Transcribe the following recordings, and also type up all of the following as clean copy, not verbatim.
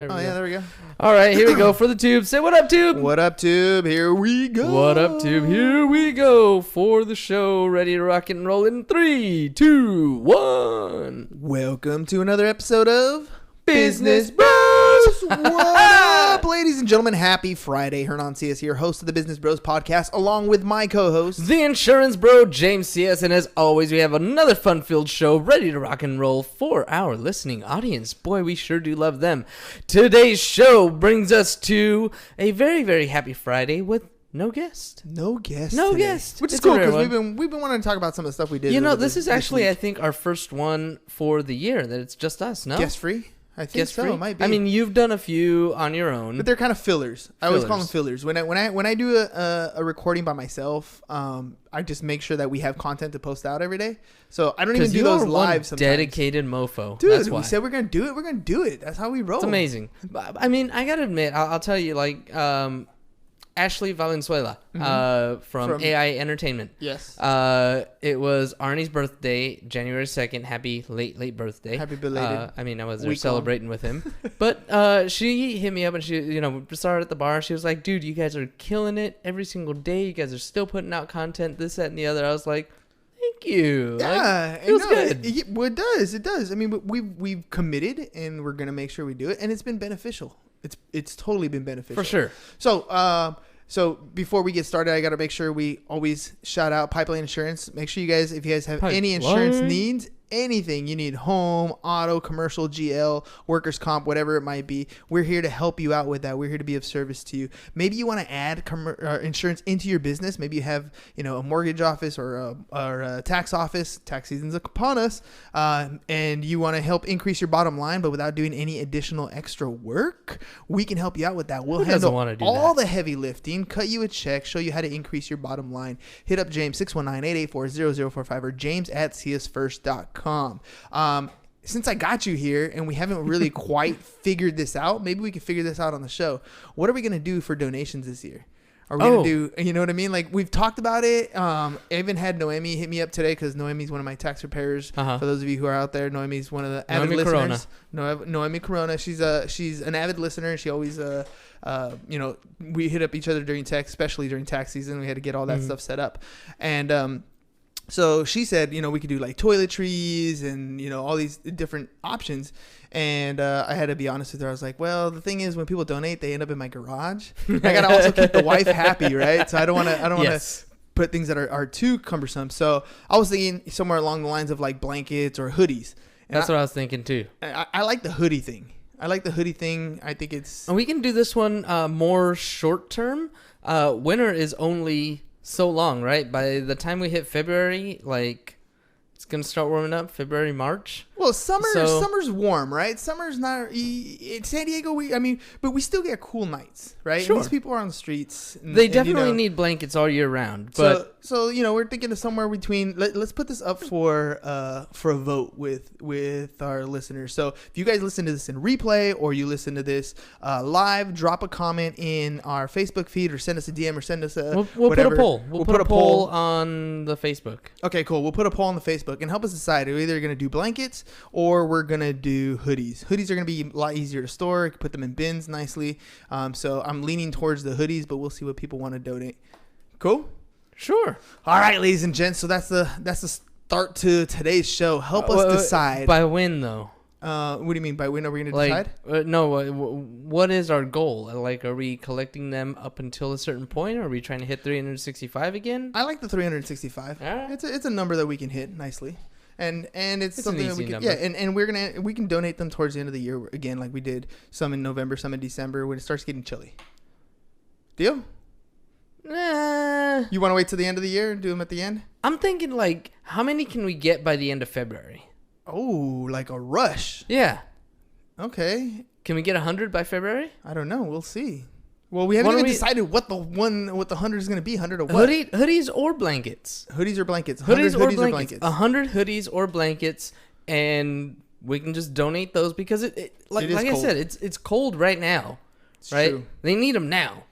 There we go. All right, here we go for the tube. Say what up, tube. What up, tube? Here we go. What up, tube? Here we go for the show. Ready to rock and roll in 3, 2, 1. Welcome to another episode of Business Bros. What up, ladies and gentlemen? Happy Friday. Hernan CS here, host of the Business Bros podcast, along with my co-host, the insurance bro, James CS. And as always, we have another fun-filled show ready to rock and roll for our listening audience. Boy, we sure do love them. Today's show brings us to a very, very happy Friday with no guest. No guest. Which is cool because we've been wanting to talk about some of the stuff we did. You know, this is actually, I think, our first one for the year that it's just us. No, guest free. I think guest so. free? It might be. I mean, you've done a few on your own, but they're kind of fillers. I always call them fillers. When I do a recording by myself, I just make sure that we have content to post out every day. So I don't even do those live. Sometimes. Dedicated mofo, dude. That's why. We said we're gonna do it. We're gonna do it. That's how we roll. It's amazing. I mean, I gotta admit, I'll tell you, like. Ashley Valenzuela from AI Entertainment. Yes. It was Arnie's birthday, January 2nd. Happy late birthday. Happy belated. I was there celebrating with him. But she hit me up and she, we started at the bar. She was like, dude, you guys are killing it every single day. You guys are still putting out content, this, that, and the other. I was like, thank you. Yeah, it feels good. It does. I mean, we've committed and we're going to make sure we do it. And it's been beneficial. It's totally been beneficial. For sure. So before we get started, I got to make sure we always shout out Pipeline Insurance. Make sure if you guys have any insurance needs, anything you need, home, auto, commercial, GL, workers' comp, whatever it might be, we're here to help you out with that. We're here to be of service to you. Maybe you want to add insurance into your business. Maybe you have, a mortgage office or a tax office. Tax season's upon us. And you want to help increase your bottom line, but without doing any additional extra work, we can help you out with that. We'll handle all the heavy lifting, cut you a check, show you how to increase your bottom line. Hit up James 619-884-0045 or james@csfirst.com. Since I got you here and we haven't really quite figured this out, maybe we can figure this out on the show. What are we going to do for donations this year? Are we going to do, you know what I mean? Like, we've talked about it. I even had Noemi hit me up today because Noemi's one of my tax preparers. For those of you who are out there, Noemi's one of the avid listeners. Noemi Corona. She's an avid listener. She always, we hit up each other during tax, especially during tax season. We had to get all that stuff set up. And, so she said, we could do like toiletries and, all these different options. And I had to be honest with her. I was like, well, the thing is when people donate, they end up in my garage. I got to also keep the wife happy, right? So I don't want to put things that are too cumbersome. So I was thinking somewhere along the lines of like blankets or hoodies. And That's what I was thinking too. I like the hoodie thing. I think it's... And we can do this one more short term. Winter is only... so long, right? By the time we hit February, it's gonna start warming up. February, March. Well, summer's warm, right? Summer's not in San Diego. But we still get cool nights, right? Sure. And these people are on the streets. They definitely need blankets all year round. But so we're thinking of somewhere between. Let's put this up for a vote with our listeners. So if you guys listen to this in replay or you listen to this live, drop a comment in our Facebook feed or send us a DM or send us a. We'll put a poll. We'll put a poll on the Facebook. Okay, cool. We'll put a poll on the Facebook and help us decide. We're either going to do blankets or we're going to do hoodies. Hoodies are going to be a lot easier to store. You can put them in bins nicely. So I'm leaning towards the hoodies, but we'll see what people want to donate. Cool? Sure. All right, ladies and gents. So that's the start to today's show. Help us decide. By when, though? What do you mean by when are we going to decide? No, what is our goal? Are we collecting them up until a certain point? Or are we trying to hit 365 again? I like the 365. All right. It's a number that we can hit nicely. And it's something that we can, number. and we can donate them towards the end of the year again, like we did some in November, some in December when it starts getting chilly. Deal? Nah. You want to wait till the end of the year and do them at the end? I'm thinking how many can we get by the end of February? Oh, like a rush. Yeah. Okay. Can we get 100 by February? I don't know. We'll see. Well, we haven't even decided what the 100 is going to be. 100 or what? Hoodies or blankets? Hoodies or blankets? Hoodies or blankets? 100 hoodies or blankets, and we can just donate those because like I said, it's cold right now, right? True. They need them now.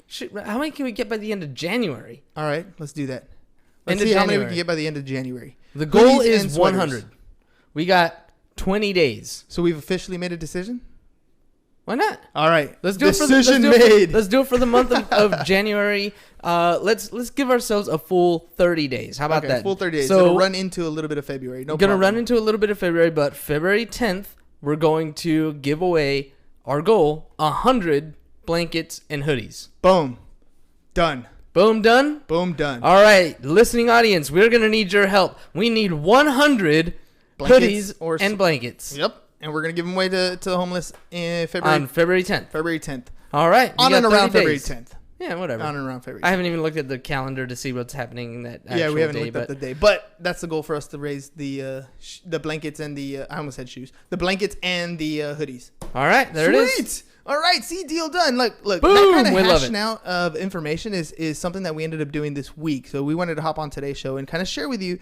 How many can we get by the end of January? All right, let's do that. Let's see how many we can get by the end of January. The goal is 100. We got 20 days. So we've officially made a decision? Why not? All right. Let's do Decision it made. Let's do it for the month of January. Let's give ourselves a full 30 days. How about that? Full 30 days. So it'll run into a little bit of February. No problem. Going to run into a little bit of February, but February 10th, we're going to give away our goal, 100 blankets and hoodies. Boom. Done. Boom, done? Boom, done. All right, listening audience, we're going to need your help. We need 100 hoodies and blankets. Yep. And we're going to give them away to the homeless in February. On February 10th. February 10th. All right. On and around February 10th. Yeah, whatever. On and around February 10th. I haven't even looked at the calendar to see what's happening that actual day. Yeah, we haven't looked at the day. But that's the goal for us to raise the blankets and the... I almost said shoes. The blankets and the hoodies. All right, there it is. Sweet. All right, see, deal done. Look, Boom, that kind of we love hashing it. out of information is something that we ended up doing this week. So we wanted to hop on today's show and kind of share with you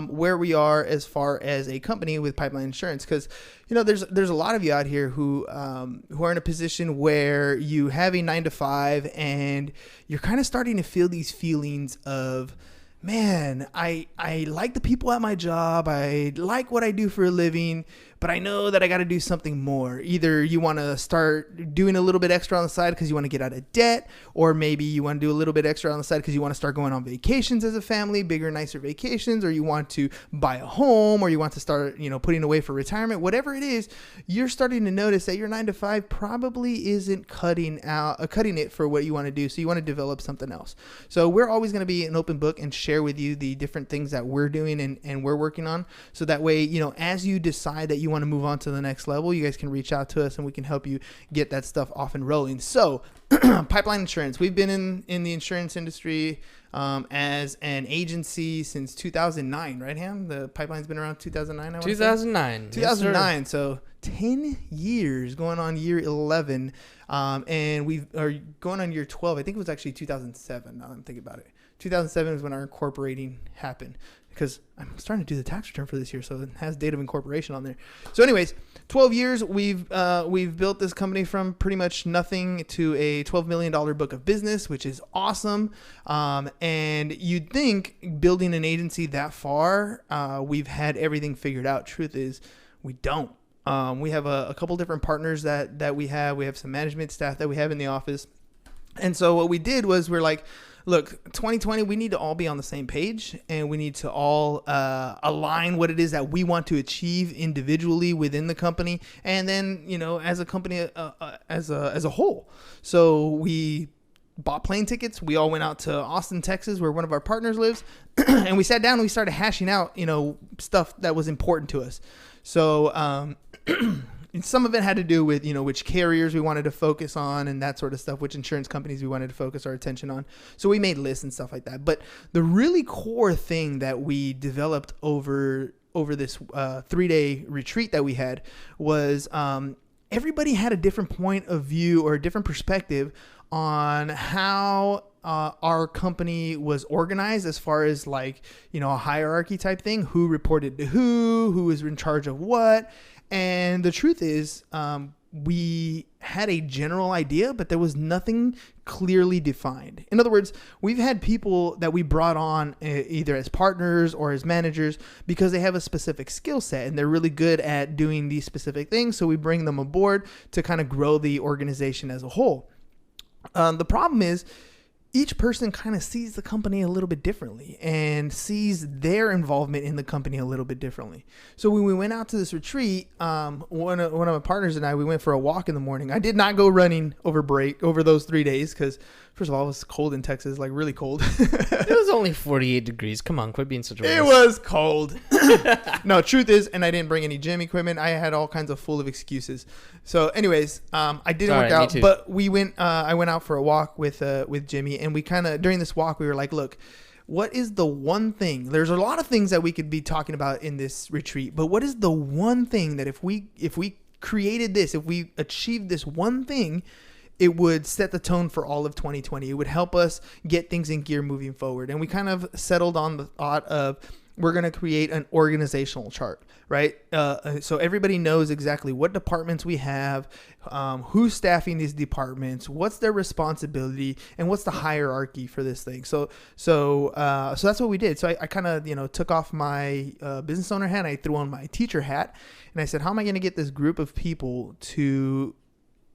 where we are as far as a company with Pipeline Insurance, because there's a lot of you out here who are in a position where you have a 9-to-5 and you're kind of starting to feel these feelings of, man, I like the people at my job. I like what I do for a living, but I know that I got to do something more. Either you want to start doing a little bit extra on the side because you want to get out of debt, or maybe you want to do a little bit extra on the side because you want to start going on vacations as a family, bigger, nicer vacations, or you want to buy a home, or you want to start, putting away for retirement. Whatever it is, you're starting to notice that your 9-to-5 probably isn't cutting it for what you want to do. So you want to develop something else. So we're always going to be an open book and share with you the different things that we're doing and we're working on. So that way, as you decide that you want to move on to the next level, you guys can reach out to us and we can help you get that stuff off and rolling. So Pipeline Insurance, we've been in the insurance industry as an agency since 2009, right, Ham? The Pipeline's been around 2009. 2009. 2009. Yes, so 10 years, going on year 11, and we are going on year 12. I think it was actually 2007. Now I'm thinking about it. 2007 is when our incorporating happened, because I'm starting to do the tax return for this year, so it has date of incorporation on there. So anyways, 12 years, we've built this company from pretty much nothing to a $12 million book of business, which is awesome. And you'd think building an agency that far, we've had everything figured out. Truth is, we don't. We have a couple different partners that we have. We have some management staff that we have in the office. And so what we did was we're like, look, 2020, we need to all be on the same page, and we need to all align what it is that we want to achieve individually within the company, and then, as a company, as a whole. So we bought plane tickets. We all went out to Austin, Texas, where one of our partners lives, and we sat down and we started hashing out, stuff that was important to us. So, some of it had to do with, which carriers we wanted to focus on and that sort of stuff, which insurance companies we wanted to focus our attention on. So we made lists and stuff like that. But the really core thing that we developed over this 3-day retreat that we had was everybody had a different point of view or a different perspective on how our company was organized, as far as a hierarchy type thing, who reported to who was in charge of what. And the truth is, we had a general idea, but there was nothing clearly defined. In other words, we've had people that we brought on either as partners or as managers because they have a specific skill set and they're really good at doing these specific things. So we bring them aboard to kind of grow the organization as a whole. The problem is, each person kind of sees the company a little bit differently and sees their involvement in the company a little bit differently. So when we went out to this retreat, one of my partners and I, we went for a walk in the morning. I did not go running over those 3 days because, first of all, it was cold in Texas, like really cold. It was only 48 degrees. Come on, quit being such a wuss. It was cold. No, truth is, and I didn't bring any gym equipment. I had all kinds of full of excuses. So anyways, I didn't work out, but we went, I went out for a walk with Jimmy, and we kind of, during this walk, we were like, look, what is the one thing? There's a lot of things that we could be talking about in this retreat, but what is the one thing that if we created this, if we achieved this one thing, it would set the tone for all of 2020. It would help us get things in gear moving forward. And we kind of settled on the thought of, we're going to create an organizational chart, right? So everybody knows exactly what departments we have, who's staffing these departments, what's their responsibility, and what's the hierarchy for this thing. So that's what we did. So I kind of, took off my business owner hat. I threw on my teacher hat, and I said, how am I going to get this group of people to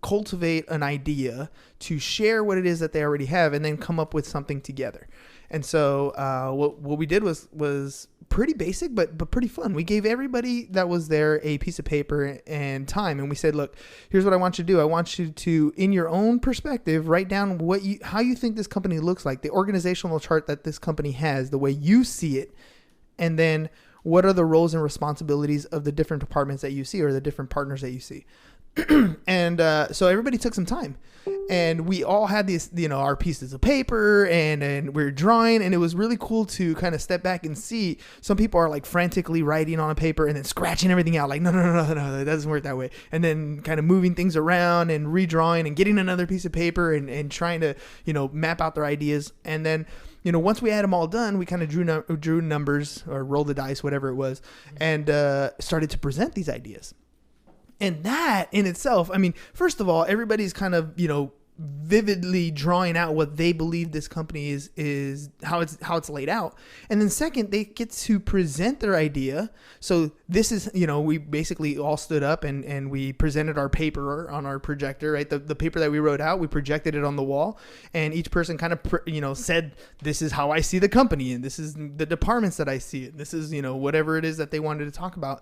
cultivate an idea, to share what it is that they already have, and then come up with something together. And so what we did was pretty basic, but pretty fun. We gave everybody that was there a piece of paper and time, and we said, look, here's what I want you to do. I want you to, in your own perspective, write down how you think this company looks like, the organizational chart that this company has, the way you see it, and then what are the roles and responsibilities of the different departments that you see, or the different partners that you see. And so everybody took some time, and we all had these, our pieces of paper, and we're drawing, and it was really cool to kind of step back and see. Some people are like frantically writing on a paper and then scratching everything out, like no, that doesn't work that way, and then kind of moving things around and redrawing and getting another piece of paper and trying to map out their ideas. And then once we had them all done, we kind of drew numbers, or rolled the dice, whatever it was, and started to present these ideas. And that in itself, I mean, first of all, everybody's kind of, vividly drawing out what they believe this company is how it's laid out. And then second, they get to present their idea. So this is, we basically all stood up and we presented our paper on our projector, right? The paper that we wrote out, we projected it on the wall, and each person kind of, said, this is how I see the company, and this is the departments that I see it. This is, whatever it is that they wanted to talk about.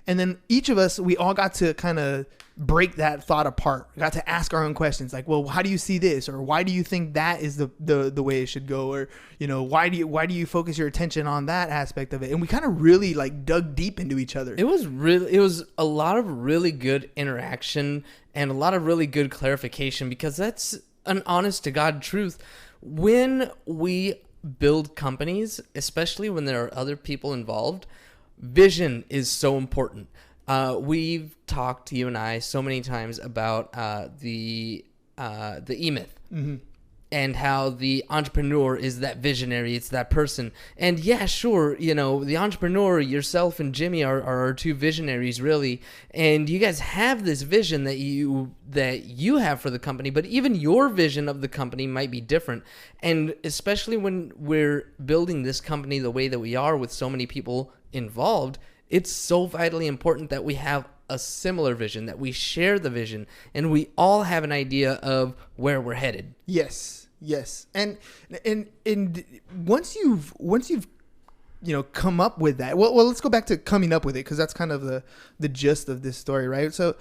And then each of us, we all got to kind of break that thought apart. We got to ask our own questions, like, well, how do you see this? Or why do you think that is the way it should go? Or, why do you focus your attention on that aspect of it? And we kind of really like dug deep into each other. It was a lot of really good interaction and a lot of really good clarification, because that's an honest to God truth. When we build companies, especially when there are other people involved, vision is so important. We've talked, you and I, so many times about the E-Myth, mm-hmm. and how the entrepreneur is that visionary. It's that person. And yeah, sure, the entrepreneur, yourself and Jimmy are our two visionaries, really. And you guys have this vision that you have for the company, but even your vision of the company might be different. And especially when we're building this company the way that we are, with so many people involved, it's so vitally important that we have a similar vision, that we share the vision, and we all have an idea of where we're headed. Yes. And once you've come up with that, well, let's go back to coming up with it, because that's kind of the gist of this story, right? So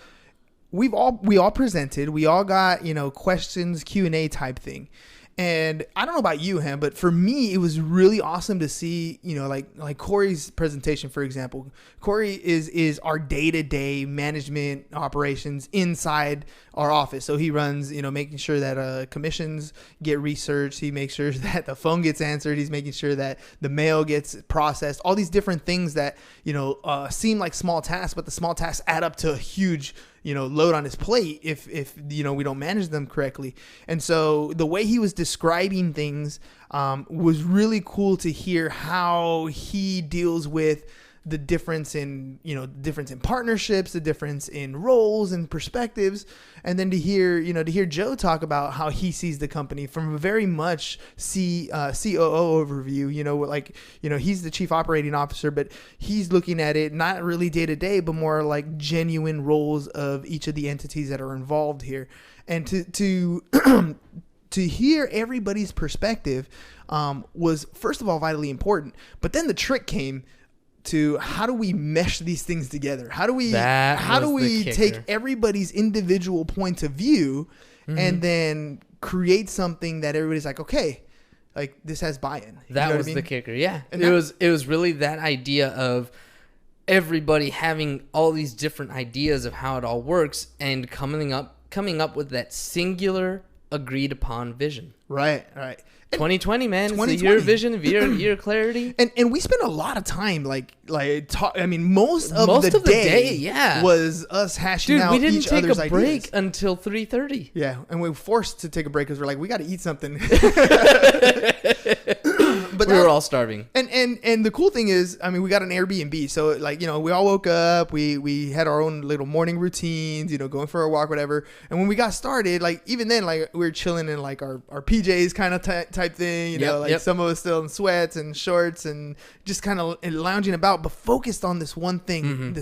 we all presented, we all got questions, Q&A type thing. And I don't know about you, Ham, but for me, it was really awesome to see, like Corey's presentation, for example. Corey is our day-to-day management operations inside our office. So he runs, making sure that commissions get researched. He makes sure that the phone gets answered. He's making sure that the mail gets processed. All these different things that, seem like small tasks, but the small tasks add up to a huge load on his plate if we don't manage them correctly. And so the way he was describing things was really cool to hear how he deals with the difference in partnerships, the difference in roles and perspectives, and then to hear Joe talk about how he sees the company from a very much COO overview. He's the chief operating officer, but he's looking at it not really day to day, but more like genuine roles of each of the entities that are involved here, and to hear everybody's perspective was, first of all, vitally important. But then the trick came to, how do we mesh these things together? How do we take everybody's individual point of view, mm-hmm. and then create something that everybody's like, okay, like this has buy-in. That was the kicker. Yeah. And it was really that idea of everybody having all these different ideas of how it all works, and coming up with that singular agreed upon vision. Right. 2020, man. 2020. It's the year of vision, year clarity. And we spent a lot of time most of the day was us hashing out each other's ideas. Dude, we didn't take a break until 3:30. Yeah, and we were forced to take a break because we're like, we got to eat something. But we were were all starving. And the cool thing is, I mean, we got an Airbnb, so like, you know, we all woke up, we had our own little morning routines, you know, going for a walk, whatever. And when we got started, like even then, like we were chilling in like our PJs kind of type thing, you know, like some of us still in sweats and shorts and just kind of lounging about, but focused on this one thing.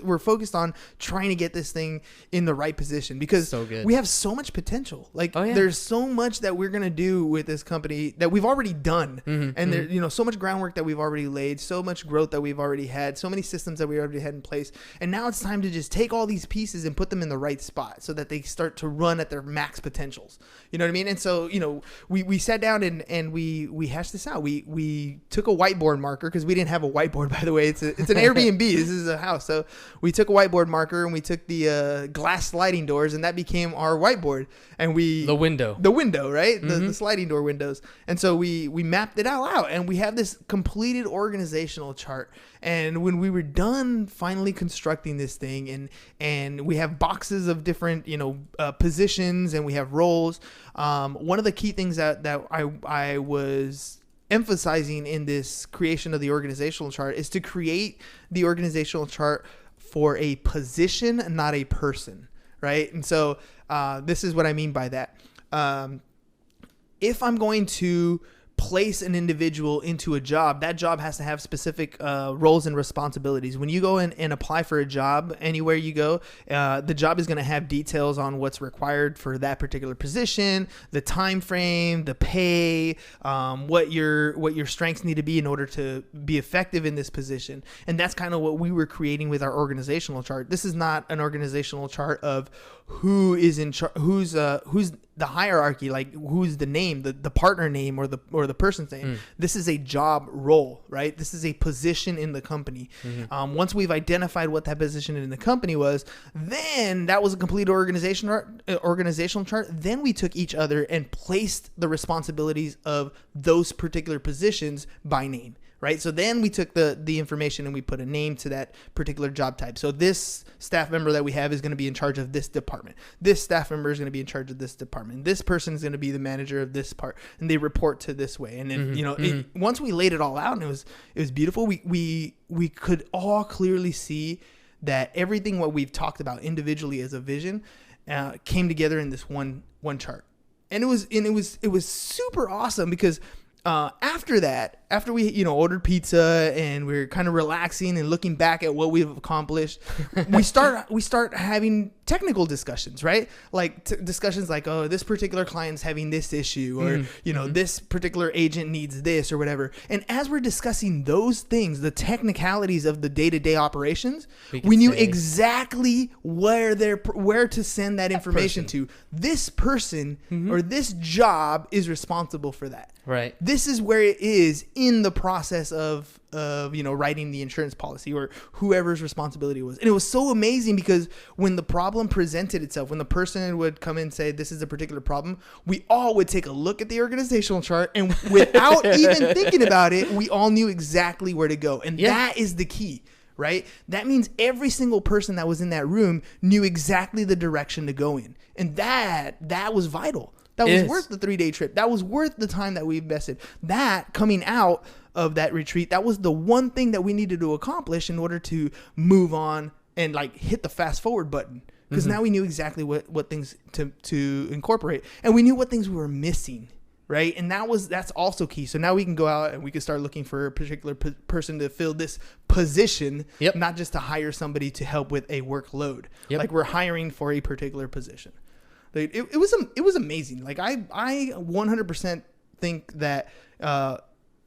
We're focused on trying to get this thing in the right position because we have so much potential. Like there's so much that we're gonna do with this company that we've already done, and there, you know, so much groundwork that we've already laid, so much growth that we've already had, so many systems that we already had in place, and now it's time to just take all these pieces and put them in the right spot so that they start to run at their max potentials. You know what I mean? And so, you know, we sat down and we hashed this out. We took a whiteboard marker because we didn't have a whiteboard, by the way. It's an Airbnb. This is a house, so we took a whiteboard marker and we took the glass sliding doors, and that became our whiteboard. And the window, right? The sliding door windows. And so we mapped it all out, and we have this completed organizational chart. And when we were done finally constructing this thing, and we have boxes of different, you know, positions, and we have roles. One of the key things that I was emphasizing in this creation of the organizational chart is to create the organizational chart for a position, not a person, right? And so this is what I mean by that. If I'm going to place an individual into a job, that job has to have specific roles and responsibilities. When you go in and apply for a job anywhere you go, the job is going to have details on what's required for that particular position, the time frame, the pay, what your strengths need to be in order to be effective in this position. And that's kind of what we were creating with our organizational chart. This is not an organizational chart of who is in charge, who's the hierarchy, like who's the name, the partner name or the person's name. This is a job role, right? This is a position in the company. Once we've identified what that position in the company was, then that was a complete organizational chart. Then we took each other and placed the responsibilities of those particular positions by name. Right. So then we took the information and we put a name to that particular job type. So this staff member that we have is going to be in charge of this department. This staff member is going to be in charge of this department. This person is going to be the manager of this part, and they report to this way. And then, you know, once we laid it all out, and it was beautiful. We could all clearly see that everything what we've talked about individually as a vision came together in this one chart. And it was super awesome because after we, you know, ordered pizza and we're kind of relaxing and looking back at what we've accomplished, we start having technical discussions, right? Like discussions like, oh, this particular client's having this issue, or you know, this particular agent needs this or whatever. And as we're discussing those things, the technicalities of the day-to-day operations, we knew exactly where to send that information to. This person or this job is responsible for that. Right. This is where it is in the process of you know, writing the insurance policy or whoever's responsibility was. And it was so amazing because when the problem presented itself, when the person would come in and say, this is a particular problem, we all would take a look at the organizational chart, and without even thinking about it, we all knew exactly where to go. And that is the key. Right? That means every single person that was in that room knew exactly the direction to go in. And that was vital. That was worth the 3-day trip. That was worth the time that we invested. That coming out of that retreat, that was the one thing that we needed to accomplish in order to move on and like hit the fast forward button. Because now we knew exactly what things to incorporate, and we knew what things we were missing. Right. And that's also key. So now we can go out and we can start looking for a particular person to fill this position, not just to hire somebody to help with a workload. Like we're hiring for a particular position. It was amazing. Like I 100% think that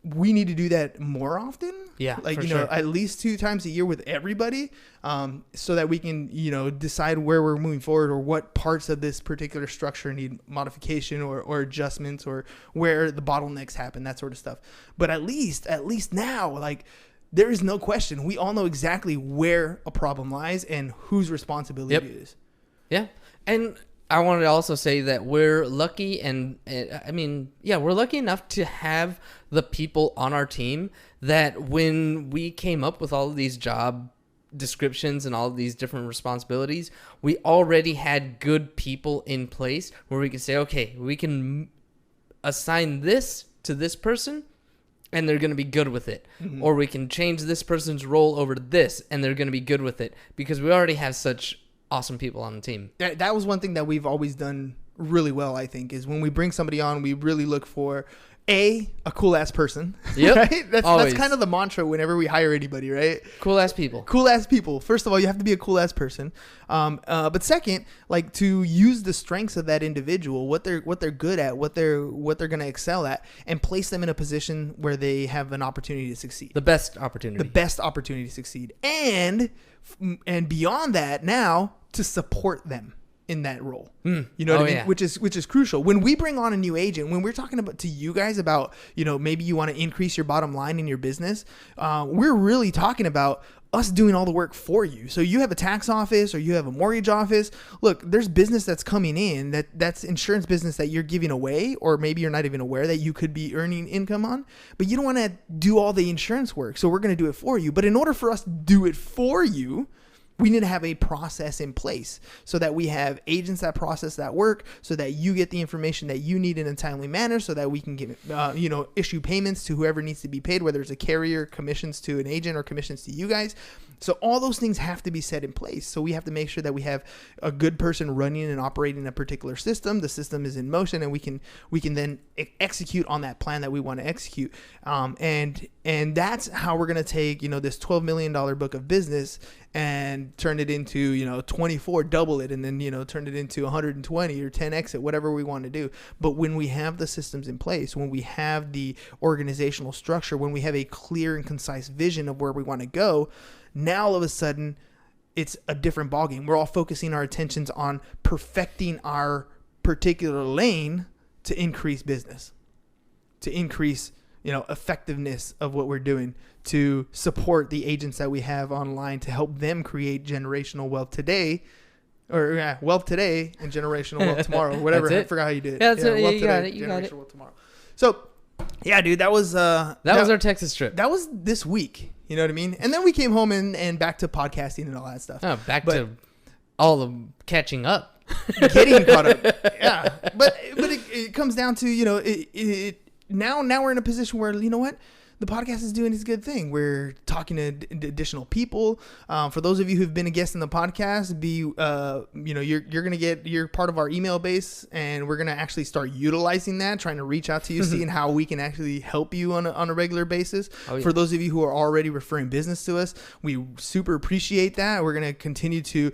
we need to do that more often. Yeah, like, you know, at least 2 times a year with everybody, so that we can, you know, decide where we're moving forward or what parts of this particular structure need modification or adjustments, or where the bottlenecks happen, that sort of stuff. But at least now, like, there is no question. We all know exactly where a problem lies and whose responsibility it is. Yeah. And I wanted to also say that we're lucky, and we're lucky enough to have the people on our team that when we came up with all of these job descriptions and all of these different responsibilities, we already had good people in place where we could say, okay, we can assign this to this person, and they're going to be good with it. Or we can change this person's role over to this, and they're going to be good with it, because we already have such awesome people on the team. That was one thing that we've always done really well, I think, is when we bring somebody on, we really look for a cool ass person. Yep. Right? That's kind of the mantra whenever we hire anybody, right? Cool ass people. Cool ass people. First of all, you have to be a cool ass person. But second, like, to use the strengths of that individual, what they're good at, what they're going to excel at, and place them in a position where they have an opportunity to succeed. The best opportunity to succeed. And beyond that, now to support them in that role. You know what I mean? Yeah. Which is crucial. When we bring on a new agent, when we're talking about to you guys about, maybe you want to increase your bottom line in your business, we're really talking about us doing all the work for you. So you have a tax office or you have a mortgage office. Look, there's business that's coming in that's insurance business that you're giving away, or maybe you're not even aware that you could be earning income on, but you don't want to do all the insurance work. So we're going to do it for you. But in order for us to do it for you, we need to have a process in place so that we have agents that process that work, so that you get the information that you need in a timely manner, so that we can give, issue payments to whoever needs to be paid, whether it's a carrier, commissions to an agent, or commissions to you guys. So all those things have to be set in place. So we have to make sure that we have a good person running and operating a particular system. The system is in motion, and we can then execute on that plan that we want to execute. And that's how we're going to take, this $12 million book of business and turn it into, 24, double it, and then, turn it into 120 or 10x it, whatever we want to do. But when we have the systems in place, when we have the organizational structure, when we have a clear and concise vision of where we want to go, now all of a sudden it's a different ballgame. We're all focusing our attentions on perfecting our particular lane to increase business, to increase effectiveness of what we're doing, to support the agents that we have online, to help them create generational wealth today, wealth today and generational wealth tomorrow. Whatever. I forgot how you did it. Yeah, that's it. Wealth You today, got it. You got it. Wealth tomorrow. So, yeah, dude, that was our Texas trip. That was this week. You know what I mean? And then we came home and back to podcasting and all that stuff. Oh, to all the catching up. Getting caught up. Yeah. But it comes down to, now we're in a position where, you know what? The podcast is doing its good thing. We're talking to additional people. For those of you who've been a guest in the podcast, you're part of our email base, and we're going to actually start utilizing that, trying to reach out to you, seeing how we can actually help you on a regular basis. Oh, yeah. For those of you who are already referring business to us, we super appreciate that. We're going to continue to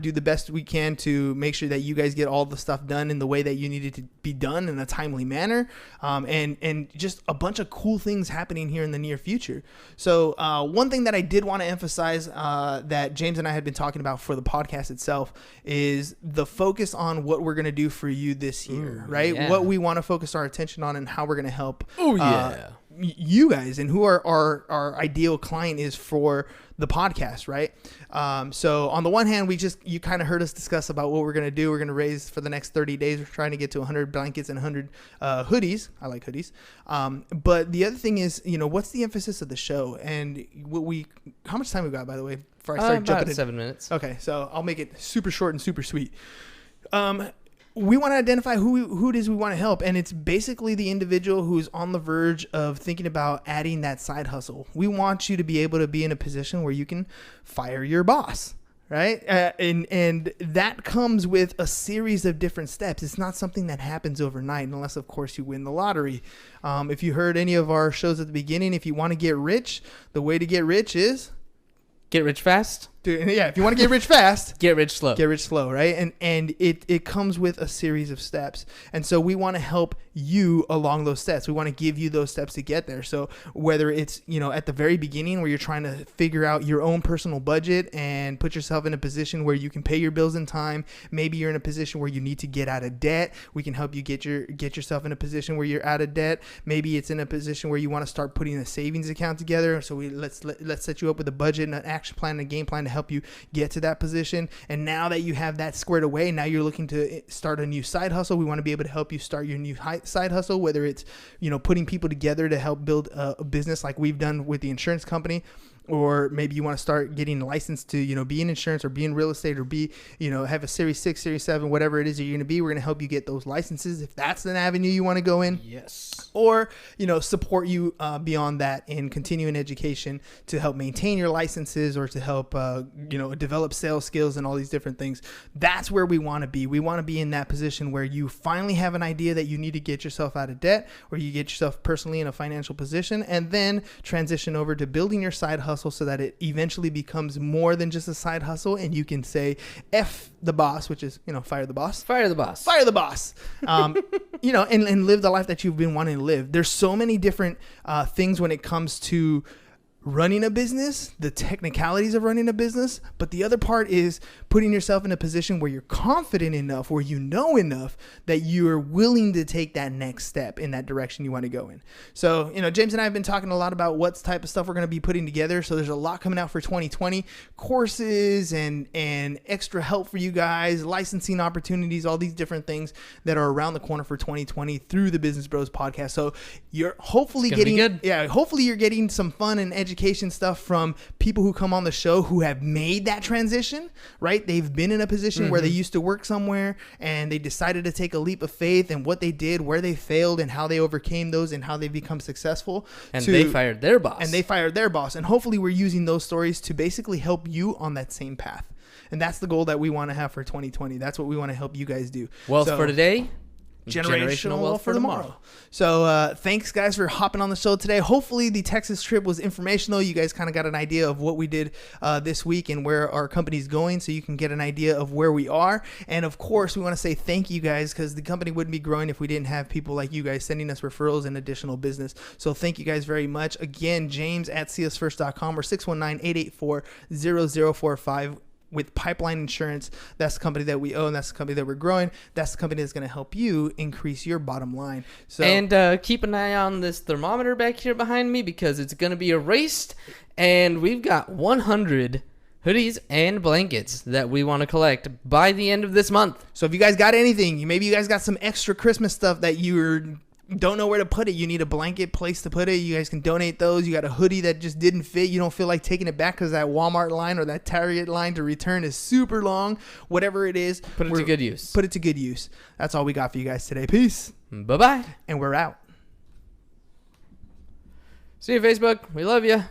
do the best we can to make sure that you guys get all the stuff done in the way that you need it to be done in a timely manner. And just a bunch of cool things happening here in the near future. So one thing that I did want to emphasize that James and I had been talking about for the podcast itself is the focus on what we're going to do for you this year, right? Yeah. What we want to focus our attention on and how we're going to help you guys, and who our ideal client is for the podcast, right? So on the one hand, you kind of heard us discuss about what we're going to do. We're going to raise for the next 30 days. We're trying to get to 100 blankets and 100 hoodies. I like hoodies. But the other thing is, what's the emphasis of the show? And how much time we got, by the way, before I start jumping in? 7 minutes. Okay, so I'll make it super short and super sweet. We want to identify who it is we want to help, and it's basically the individual who's on the verge of thinking about adding that side hustle. We want you to be able to be in a position where you can fire your boss, right? And that comes with a series of different steps. It's not something that happens overnight, unless, of course, you win the lottery. If you heard any of our shows at the beginning, if you want to get rich, the way to get rich is... Get rich fast? Dude, yeah, if you want to get rich fast, get rich slow. Get rich slow, right? And it comes with a series of steps. And so we want to help you along those steps. We want to give you those steps to get there. So whether it's, at the very beginning where you're trying to figure out your own personal budget and put yourself in a position where you can pay your bills in time, maybe you're in a position where you need to get out of debt. We can help you get yourself in a position where you're out of debt. Maybe it's in a position where you want to start putting a savings account together. So let's set you up with a budget and an action plan and a game plan to help you get to that position. And now that you have that squared away, now you're looking to start a new side hustle. We want to be able to help you start your new side hustle, whether it's, putting people together to help build a business like we've done with the insurance company. or maybe you want to start getting licensed to, be in insurance or be in real estate or be, have a Series 6, Series 7, whatever it is that you're going to be. We're going to help you get those licenses if that's an avenue you want to go in. Yes. Or, support you beyond that in continuing education to help maintain your licenses or to help, develop sales skills and all these different things. That's where we want to be. We want to be in that position where you finally have an idea that you need to get yourself out of debt, or you get yourself personally in a financial position, and then transition over to building your side hustle so that it eventually becomes more than just a side hustle, and you can say F the boss, which is, fire the boss. Fire the boss. Fire the boss. And live the life that you've been wanting to live. There's so many different things when it comes to running a business, the technicalities of running a business, but the other part is putting yourself in a position where you're confident enough, where you know enough that you're willing to take that next step in that direction you want to go in. So, James and I have been talking a lot about what type of stuff we're going to be putting together. So there's a lot coming out for 2020, courses and extra help for you guys, licensing opportunities, all these different things that are around the corner for 2020 through the Business Bros podcast. So you're hopefully hopefully you're getting some fun and education stuff from people who come on the show who have made that transition, right? They've been in a position where they used to work somewhere and they decided to take a leap of faith, and what they did, where they failed, and how they overcame those, and how they become successful. And they fired their boss. And hopefully we're using those stories to basically help you on that same path. And that's the goal that we want to have for 2020. That's what we want to help you guys do. Wealth for today. Generational wealth for tomorrow. So thanks, guys, for hopping on the show today. Hopefully the Texas trip was informational. You guys kind of got an idea of what we did this week and where our company's going, so you can get an idea of where we are. And of course, we want to say thank you guys, because the company wouldn't be growing if we didn't have people like you guys sending us referrals and additional business. So thank you guys very much. Again, James at csfirst.com or 619-884-0045. With Pipeline Insurance. That's the company that we own. That's the company that we're growing. That's the company that's going to help you increase your bottom line. So, and keep an eye on this thermometer back here behind me, because it's going to be erased, and we've got 100 hoodies and blankets that we want to collect by the end of this month. So if you guys got anything, maybe you guys got some extra Christmas stuff that you don't know where to put it. You need a blanket place to put it. You guys can donate those. You got a hoodie that just didn't fit. You don't feel like taking it back because that Walmart line or that Target line to return is super long. Whatever it is, put it to good use. Put it to good use. That's all we got for you guys today. Peace. Bye-bye. And we're out. See you, Facebook. We love you.